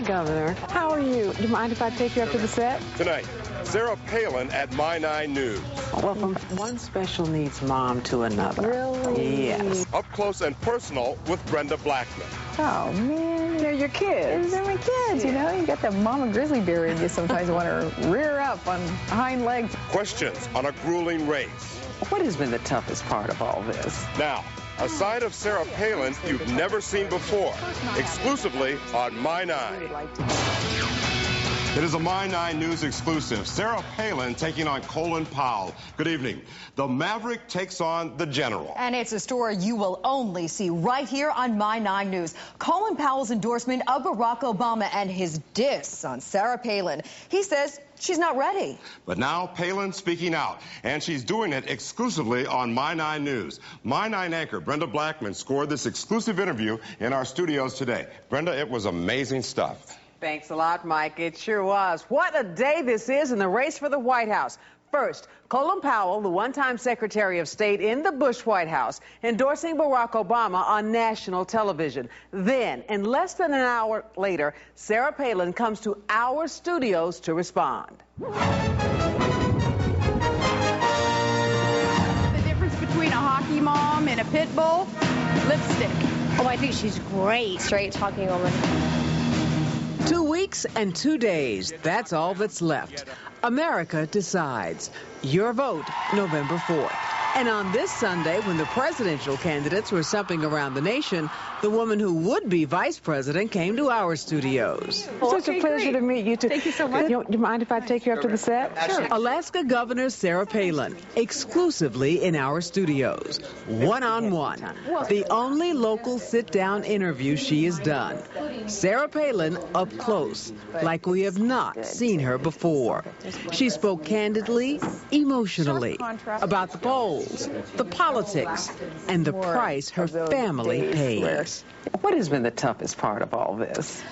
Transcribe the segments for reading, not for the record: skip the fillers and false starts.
Governor. How are you? Do you mind if I take you up to the set? Tonight, Sarah Palin at My 9 News. Well, from one special needs mom to another. Really? Yes. Up close and personal with Brenda Blackmon. Oh, man. They're your kids. They're my kids, you know. You got that mama grizzly bear in you sometimes want to rear up on hind legs. Questions on a grueling race. What has been the toughest part of all this? Now, a side of Sarah Palin you've never seen before, exclusively on My 9. It is a My 9 News exclusive. Sarah Palin taking on Colin Powell. Good evening. The Maverick takes on the General. And it's a story you will only see right here on My 9 News. Colin Powell's endorsement of Barack Obama and his diss on Sarah Palin. He says she's not ready. But now Palin speaking out, and she's doing it exclusively on My 9 News. My 9 anchor Brenda Blackmon scored this exclusive interview in our studios today. Brenda, it was amazing stuff. Thanks a lot, Mike. It sure was. What a day this is in the race for the White House. First, Colin Powell, the one-time Secretary of State in the Bush White House, endorsing Barack Obama on national television. Then, in less than an hour later, Sarah Palin comes to our studios to respond. The difference between a hockey mom and a pit bull? Lipstick. Oh, I think she's great. Straight-talking woman. 2 weeks and 2 days. That's all that's left. America decides. Your vote, November 4th. And on this Sunday, when the presidential candidates were supping around the nation, the woman who would be vice president came to our studios. Such a pleasure to meet you two. Thank you so much. Do you mind if I take you up to the set? Sure. Alaska Governor Sarah Palin, exclusively in our studios. One-on-one. The only local sit-down interview she has done. Sarah Palin up close, like we have not seen her before. She spoke candidly, emotionally, about the polls, the politics, and the price her family pays. What has been the toughest part of all this?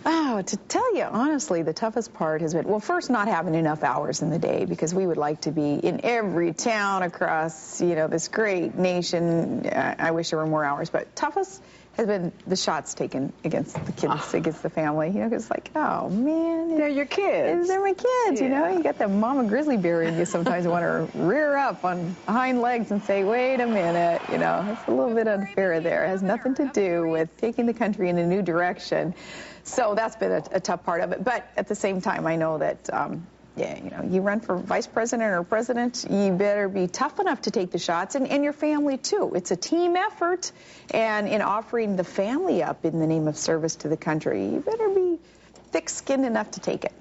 Oh, to tell you honestly, the toughest part has been, well, first, not having enough hours in the day, because we would like to be in every town across, you know, this great nation. I wish there were more hours, but toughest has been the shots taken against the kids, against the family, you know, because like, oh, man. They're your kids. They're my kids, Yeah. you know. You got that mama grizzly bear in you sometimes want to rear up on hind legs and say, wait a minute, you know. It's a little bit unfair there. It has nothing to do with taking the country in a new direction. So that's been a tough part of it. But at the same time, I know that, yeah, you know, you run for vice president or president, you better be tough enough to take the shots, and your family, too. It's a team effort, and in offering the family up in the name of service to the country, you better be thick-skinned enough to take it.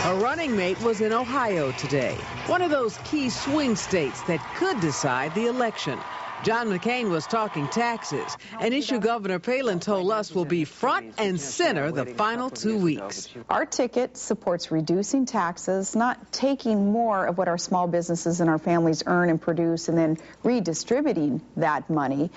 Her running mate was in Ohio today, one of those key swing states that could decide the election. John McCain was talking taxes, an issue Governor Palin told us will be front and center the final 2 weeks. Our ticket supports reducing taxes, not taking more of what our small businesses and our families earn and produce and then redistributing that money.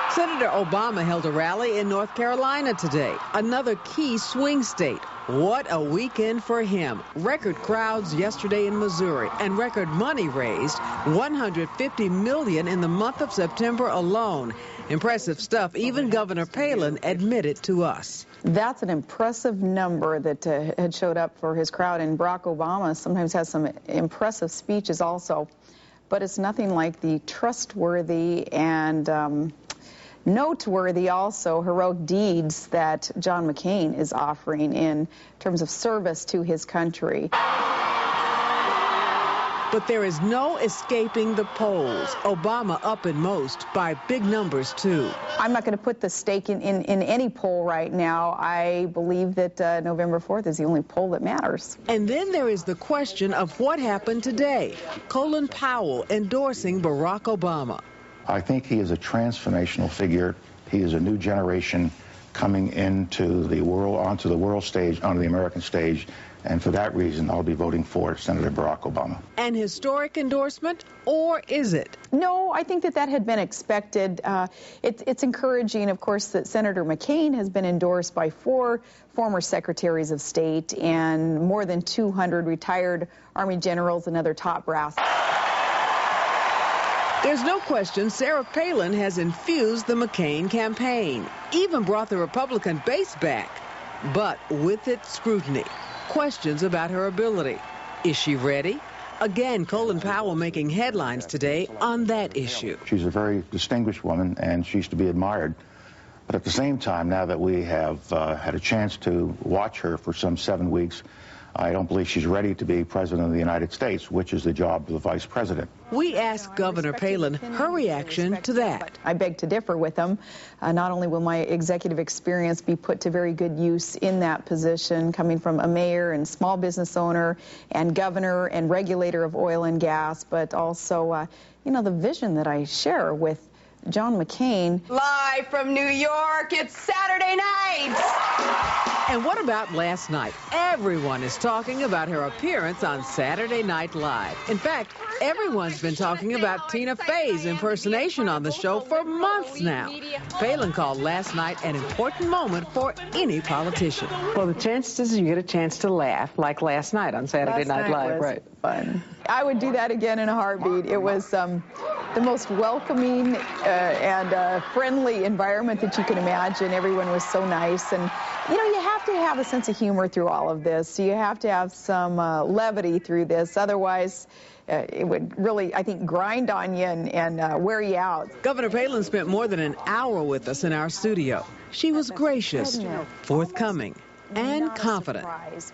Senator Obama held a rally in North Carolina today, another key swing state. What a weekend for him. Record crowds yesterday in Missouri and record money raised, $150 million in the month of September alone. Impressive stuff. Even Governor Palin admitted to us. That's an impressive number that had showed up for his crowd, and Barack Obama sometimes has some impressive speeches also. But it's nothing like the trustworthy and noteworthy also heroic deeds that John McCain is offering in terms of service to his country. But there is no escaping the polls. Obama up in most by big numbers, too. I'm not going to put the stake in any poll right now. I believe that November 4th is the only poll that matters. And then there is the question of what happened today. Colin Powell endorsing Barack Obama. I think he is a transformational figure. He is a new generation coming into the world, onto the world stage, onto the American stage. And for that reason, I'll be voting for Senator Barack Obama. An historic endorsement, or is it? No, I think that had been expected. It's encouraging, of course, that Senator McCain has been endorsed by 4 former secretaries of state and more than 200 retired Army generals and other top brass. There's no question Sarah Palin has infused the McCain campaign, even brought the Republican base back. But with it, scrutiny, questions about her ability. Is she ready? Again, Colin Powell making headlines today on that issue. She's a very distinguished woman, and she's to be admired. But at the same time, now that we have had a chance to watch her for some 7 weeks, I don't believe she's ready to be president of the United States, which is the job of the vice president. We asked Governor Palin her reaction to that. I beg to differ with him. Not only will my executive experience be put to very good use in that position, coming from a mayor and small business owner and governor and regulator of oil and gas, but also, the vision that I share with John McCain. Live from New York, it's Saturday night. And what about last night? Everyone is talking about her appearance on Saturday Night Live. In fact, everyone's been talking about Tina Fey's impersonation on the show for months now. Palin called last night an important moment for any politician. Well, the chances you get a chance to laugh, like last night on Saturday Night Live, right? Fun. I would do that again in a heartbeat. It was the most welcoming and friendly environment that you can imagine. Everyone was so nice, and you have to have a sense of humor through all of this. You have to have some levity through this. Otherwise, it would really, I think, grind on you and wear you out. Governor Palin spent more than an hour with us in our studio. She was gracious, forthcoming, and confident.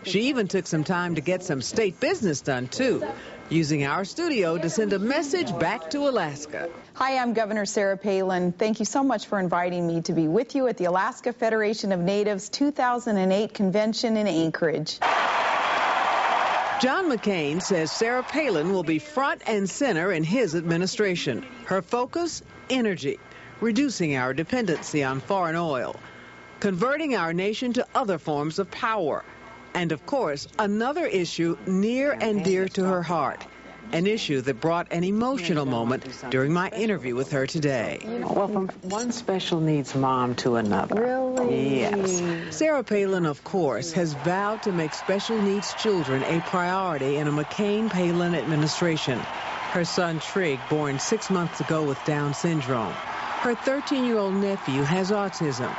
She even took some time to get some state business done, too, using our studio to send a message back to Alaska. Hi, I'm Governor Sarah Palin. Thank you so much for inviting me to be with you at the Alaska Federation of Natives 2008 convention in Anchorage. John McCain says Sarah Palin will be front and center in his administration. Her focus, energy, reducing our dependency on foreign oil, converting our nation to other forms of power, and, of course, another issue near and dear to her heart, an issue that brought an emotional moment during my interview with her today. Well, from one special needs mom to another. Really? Yes. Sarah Palin, of course, has vowed to make special needs children a priority in a McCain-Palin administration. Her son, Trig, born 6 months ago with Down syndrome. Her 13-year-old nephew has autism.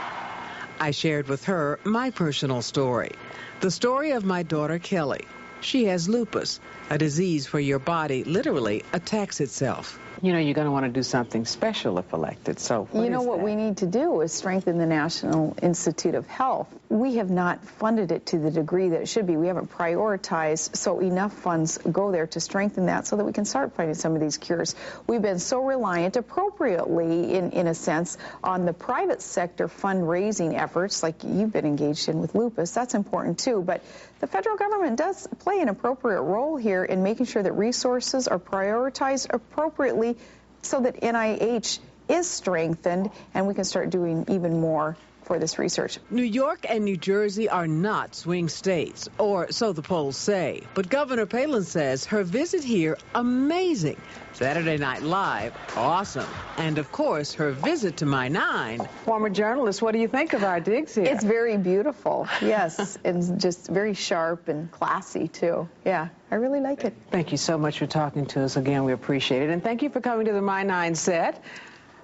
I shared with her my personal story, the story of my daughter, Kelly. She has lupus, a disease where your body literally attacks itself. You're going to want to do something special if elected. So what we need to do is strengthen the National Institute of Health. We have not funded it to the degree that it should be. We haven't prioritized so enough funds go there to strengthen that so that we can start finding some of these cures. We've been so reliant, appropriately in a sense, on the private sector fundraising efforts like you've been engaged in with lupus. That's important too, but the federal government does play an appropriate role here in making sure that resources are prioritized appropriately so that NIH is strengthened and we can start doing even more for this research. New York and New Jersey are not swing states, or so the polls say. But Governor Palin says her visit here, amazing. Saturday Night Live, awesome. And, of course, her visit to My Nine. Former journalist, what do you think of our digs here? It's very beautiful, yes, and just very sharp and classy, too. Yeah, I really like it. Thank you so much for talking to us again. We appreciate it. And thank you for coming to the My Nine set.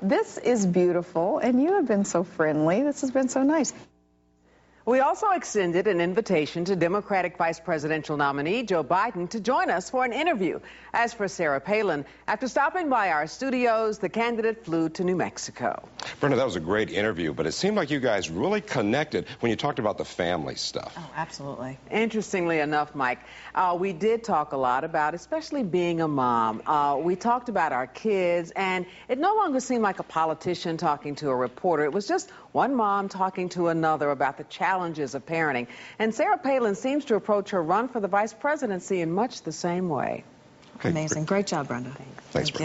This is beautiful, and you have been so friendly. This has been so nice. We also extended an invitation to Democratic vice presidential nominee Joe Biden to join us for an interview. As for Sarah Palin, after stopping by our studios, the candidate flew to New Mexico. Brenda, that was a great interview, but it seemed like you guys really connected when you talked about the family stuff. Oh, absolutely. Interestingly enough, Mike, we did talk a lot about especially being a mom. We talked about our kids, and it no longer seemed like a politician talking to a reporter. It was just one mom talking to another about the challenges of parenting. And Sarah Palin seems to approach her run for the vice presidency in much the same way. Okay. Amazing. Great job, Brenda. Thanks, Brenda.